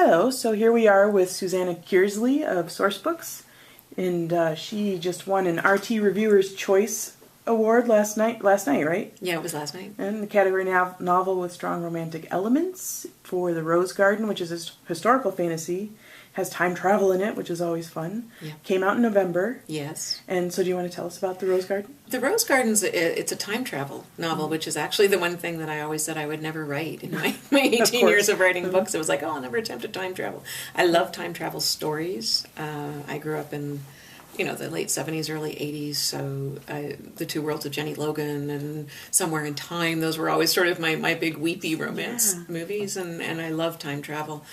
Hello, so here we are with Susanna Kearsley of Sourcebooks, and she just won an RT Reviewer's Choice Award last night, right? Yeah, it was last night. And the category novel with strong romantic elements for The Rose Garden, which is a historical fantasy, has time travel in it, which is always fun. Yeah. Came out in November. Yes. And so do you want to tell us about The Rose Garden? The Rose Garden's it's a time travel novel, which is actually the one thing that I always said I would never write in my 18 years of writing books. It was like, oh, I'll never attempt to time travel. I love time travel stories. I grew up in, the late 70s, early 80s, so The Two Worlds of Jenny Logan and Somewhere in Time, those were always sort of my big weepy romance movies, and I love time travel.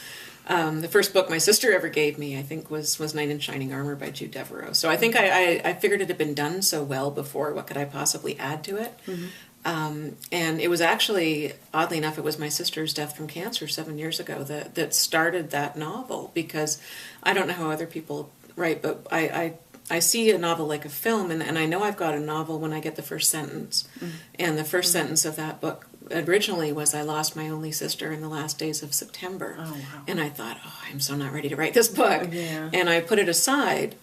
The first book my sister ever gave me, I think, was Knight in Shining Armor by Jude Devereaux. So I think I figured it had been done so well before, what could I possibly add to it? Mm-hmm. And it was actually, oddly enough, it was my sister's death from cancer 7 years ago that started that novel, because I don't know how other people write, but I see a novel like a film, and I know I've got a novel when I get the first sentence. Mm-hmm. And the first sentence of that book originally was, I lost my only sister in the last days of September. Oh, wow. And I thought, I'm so not ready to write this book. Yeah. And I put it aside,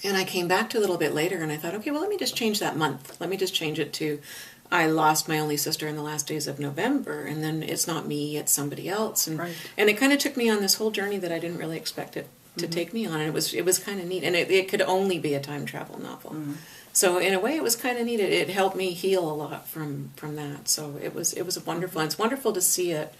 and I came back to it a little bit later, and I thought, okay, well, let me just change that month. Let me just change it to, I lost my only sister in the last days of November, and then it's not me, it's somebody else. And and it kind of took me on this whole journey that I didn't really expect it to take me on, and it was kind of neat. And it could only be a time travel novel. Mm-hmm. So in a way, it was kind of neat. It helped me heal a lot from that. So it was wonderful. And it's wonderful to see it.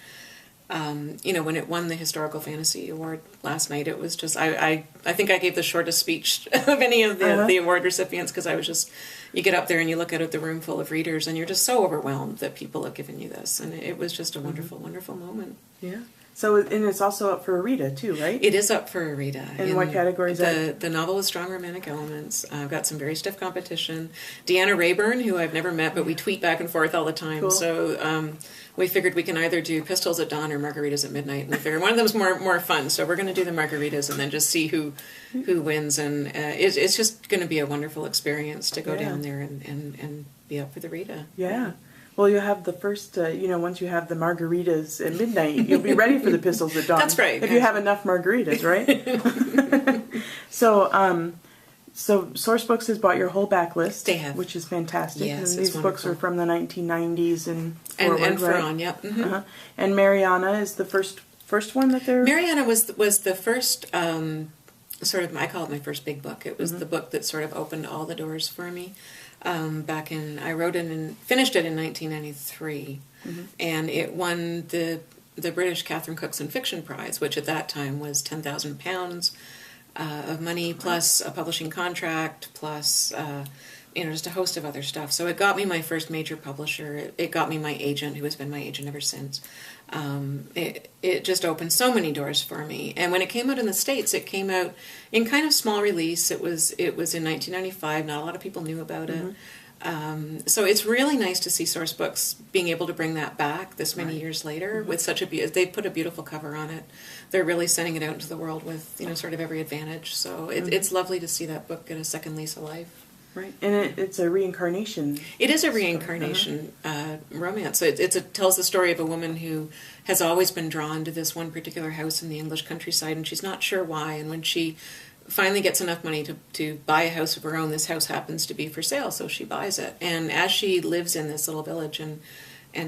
When it won the Historical Fantasy Award last night, it was just I think I gave the shortest speech of any of the award recipients, because I was just, you get up there and you look out at the room full of readers, and you're just so overwhelmed that people have given you this, and it was just a wonderful, wonderful moment. Yeah. So, and it's also up for a Rita, too, right? It is up for a Rita. And what category is that? The novel with strong romantic elements. I've got some very stiff competition. Deanna Rayburn, who I've never met, but we tweet back and forth all the time. Cool. So we figured we can either do Pistols at Dawn or Margaritas at Midnight. And we figured one of them's more fun. So we're going to do the Margaritas and then just see who wins. And it's just going to be a wonderful experience to go down there and be up for the Rita. Yeah. Well, you'll have the first, once you have the margaritas at midnight, you'll be ready for the Pistols at Dawn. That's right. If you have enough margaritas, right? So Sourcebooks has bought your whole backlist. They have. Which is fantastic. Yes, and these books are from the 1990s and forward, and for right? on, yep. Mm-hmm. And Mariana is the first one that they're... Mariana was the first, sort of, I call it my first big book. It was the book that sort of opened all the doors for me. I wrote it and finished it in 1993, and it won the British Catherine Cookson Fiction Prize, which at that time was £10,000 of money, plus a publishing contract, plus just a host of other stuff. So it got me my first major publisher. It got me my agent, who has been my agent ever since. It just opened so many doors for me. And when it came out in the States, it came out in kind of small release. It was in 1995. Not a lot of people knew about it. So it's really nice to see Sourcebooks being able to bring that back this many years later with such they put a beautiful cover on it. They're really sending it out into the world with sort of every advantage. So it's lovely to see that book get a second lease of life. Right, and it's a reincarnation. It is a reincarnation romance. It tells the story of a woman who has always been drawn to this one particular house in the English countryside, and she's not sure why. And when she finally gets enough money to buy a house of her own, this house happens to be for sale, so she buys it. And as she lives in this little village and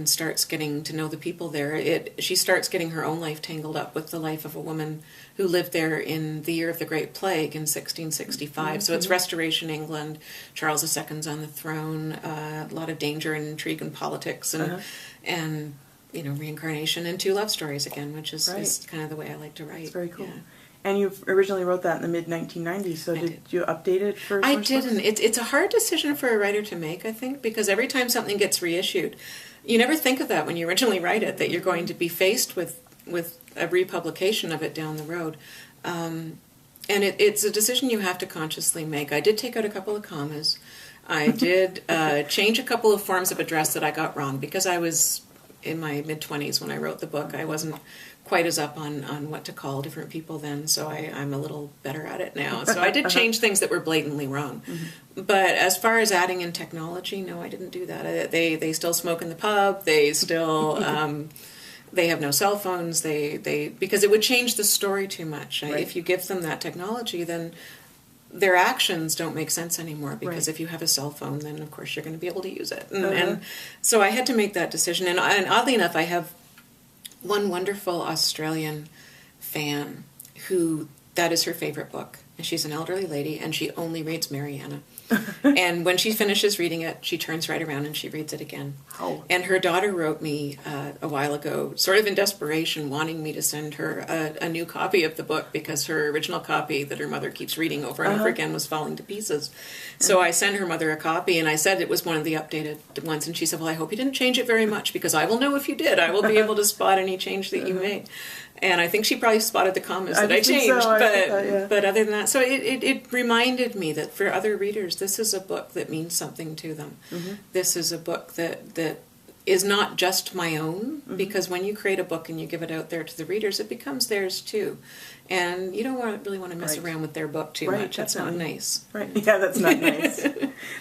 starts getting to know the people there, she starts getting her own life tangled up with the life of a woman who lived there in the year of the Great Plague in 1665. So it's Restoration England, Charles II's on the throne, a lot of danger and intrigue and politics, and reincarnation, and two love stories again, which is kind of the way I like to write. It's very cool. Yeah. And you originally wrote that in the mid-1990s, so did you update it for I didn't. It's a hard decision for a writer to make, I think, because every time something gets reissued, you never think of that when you originally write it, that you're going to be faced with a republication of it down the road. And it's a decision you have to consciously make. I did take out a couple of commas. I did change a couple of forms of address that I got wrong, because I was in my mid-20s when I wrote the book. I wasn't quite as up on what to call different people then, so I'm a little better at it now. So I did change things that were blatantly wrong. But as far as adding in technology, no, I didn't do that. They still smoke in the pub. They still They have no cell phones. Because it would change the story too much. Right. If you give them that technology, then their actions don't make sense anymore, because Right. if you have a cell phone, then of course you're going to be able to use it. And so I had to make that decision. And oddly enough, I have one wonderful Australian fan who that is her favorite book. And she's an elderly lady, and she only reads Mariana. And when she finishes reading it, she turns right around and she reads it again. Oh. And her daughter wrote me a while ago, sort of in desperation, wanting me to send her a new copy of the book, because her original copy that her mother keeps reading over and over again was falling to pieces. So I sent her mother a copy, and I said it was one of the updated ones. And she said, well, I hope you didn't change it very much, because I will know if you did. I will be able to spot any change that you made. And I think she probably spotted the comments that I changed. So. But other than that, so it reminded me that for other readers, this is a book that means something to them. This is a book that is not just my own, because when you create a book and you give it out there to the readers, it becomes theirs too. And you don't really want to mess around with their book too much. That's not nice. Right. Yeah, that's not nice.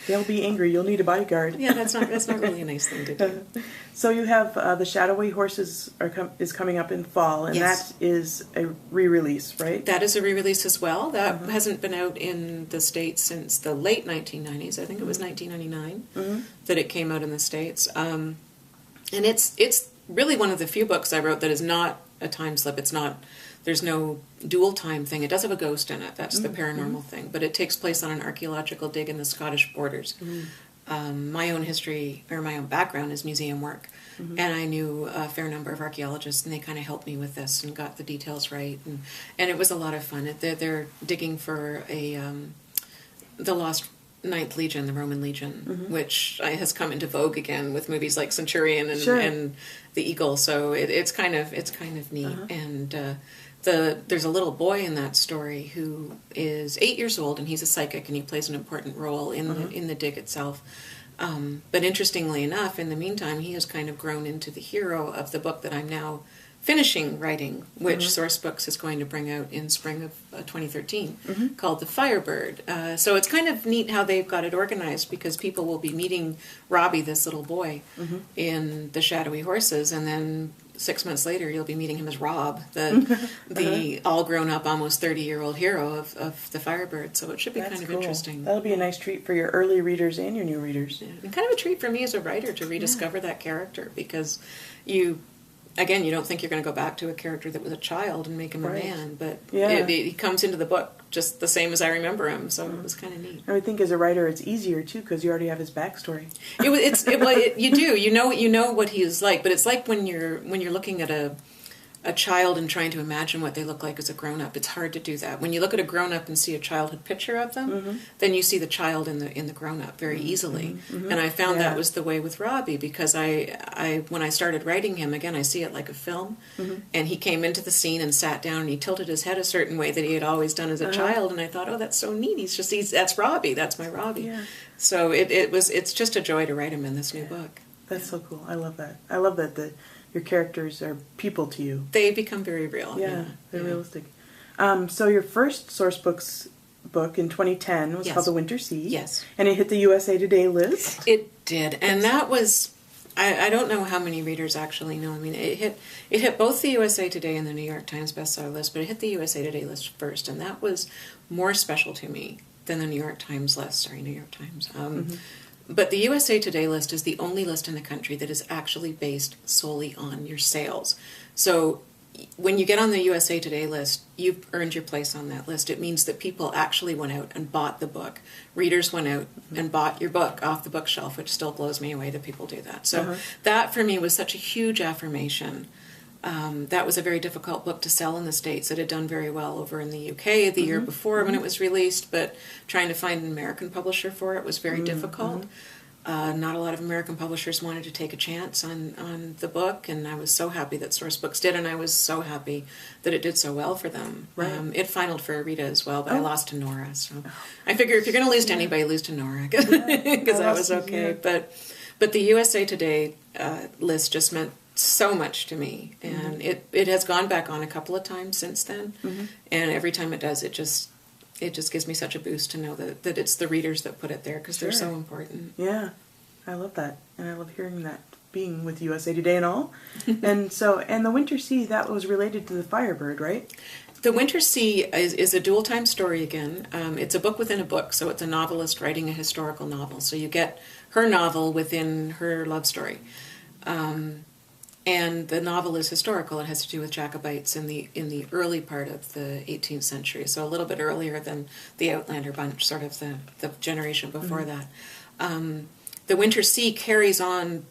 They'll be angry. You'll need a bodyguard. Yeah, that's not really a nice thing to do. So you have The Shadowy Horses is coming up in fall, and that is a re-release, right? That is a re-release as well. That hasn't been out in the States since the late 1990s. I think it was 1999 that it came out in the States. And it's really one of the few books I wrote that is not a time slip. There's no dual time thing. It does have a ghost in it. That's the paranormal thing. But it takes place on an archaeological dig in the Scottish borders. My own history, or my own background, is museum work. And I knew a fair number of archaeologists, and they kind of helped me with this and got the details right. And it was a lot of fun. They're digging for the lost Ninth Legion, the Roman Legion, which has come into vogue again with movies like Centurion and The Eagle. So it's kind of neat. And there's a little boy in that story who is 8 years old, and he's a psychic, and he plays an important role in the dig itself. But interestingly enough, in the meantime, he has kind of grown into the hero of the book that I'm now finishing writing, which Source Books is going to bring out in spring of 2013, called The Firebird. So it's kind of neat how they've got it organized, because people will be meeting Robbie, this little boy, in The Shadowy Horses, and then 6 months later you'll be meeting him as Rob, the all-grown-up, almost 30-year-old hero of The Firebird. So it should be kind of interesting. That'll be a nice treat for your early readers and your new readers. Yeah. And kind of a treat for me as a writer to rediscover that character, because you don't think you're going to go back to a character that was a child and make him a man, but he comes into the book just the same as I remember him, so it was kind of neat. I would think as a writer it's easier too, because you already have his backstory. You know what he is like, but it's like when you're looking at a child and trying to imagine what they look like as a grown-up. It's hard to do that. When you look at a grown-up and see a childhood picture of them, then you see the child in the grown-up very easily. And I found that was the way with Robbie, because I when I started writing him, again, I see it like a film, and he came into the scene and sat down, and he tilted his head a certain way that he had always done as a child, and I thought, oh, that's so neat. That's Robbie. That's my Robbie. Yeah. So it's just a joy to write him in this new book. That's so cool. I love that. I love that your characters are people to you. They become very real. Yeah, they're realistic. So your first Source Books book in 2010 was called The Winter Sea. Yes. And it hit the USA Today list. It did. And that was, I don't know how many readers actually know. I mean, it hit both the USA Today and the New York Times bestseller list, but it hit the USA Today list first. And that was more special to me than the New York Times list. Sorry, New York Times. But the USA Today list is the only list in the country that is actually based solely on your sales. So when you get on the USA Today list, you've earned your place on that list. It means that people actually went out and bought the book. Readers went out and bought your book off the bookshelf, which still blows me away that people do that. So that for me was such a huge affirmation. That was a very difficult book to sell in the States. It had done very well over in the UK the year before when it was released, but trying to find an American publisher for it was very difficult. Not a lot of American publishers wanted to take a chance on the book, and I was so happy that Source Books did, and I was so happy that it did so well for them. Right. It finaled for Rita as well, but I lost to Nora. So I figure if you're going to lose to anybody, lose to Nora, because I was okay. But the USA Today list just meant so much to me, and it has gone back on a couple of times since then, and every time it does, it just gives me such a boost to know that it's the readers that put it there, because they're so important. Yeah, I love that, and I love hearing that being with USA Today and all. And the Winter Sea, that was related to the Firebird, right? The Winter Sea is a dual-time story again. It's a book within a book, so it's a novelist writing a historical novel. So you get her novel within her love story. And the novel is historical. It has to do with Jacobites in the early part of the 18th century, so a little bit earlier than the Outlander bunch, sort of the generation before that. The Winter Sea carries on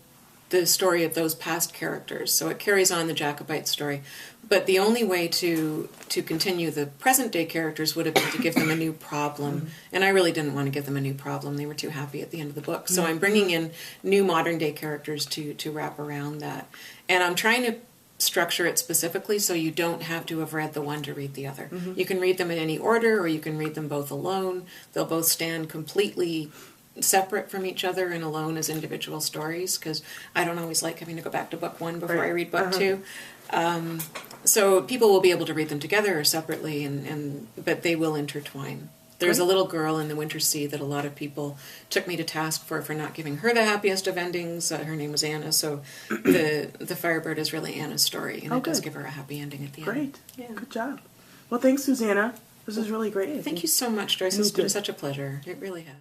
the story of those past characters, so it carries on the Jacobite story. But the only way to continue the present-day characters would have been to give them a new problem, and I really didn't want to give them a new problem. They were too happy at the end of the book. So I'm bringing in new modern-day characters to wrap around that. And I'm trying to structure it specifically so you don't have to have read the one to read the other. You can read them in any order, or you can read them both alone. They'll both stand completely separate from each other and alone as individual stories, because I don't always like having to go back to book one before I read book two. So people will be able to read them together or separately, but they will intertwine. There's a little girl in the Winter Sea that a lot of people took me to task for not giving her the happiest of endings. Her name was Anna, so the Firebird is really Anna's story, and it does give her a happy ending at the end. Great. Yeah. Good job. Well, thanks, Susanna. This is really great. Thank you so much, Joyce. It's been such a pleasure. It really has.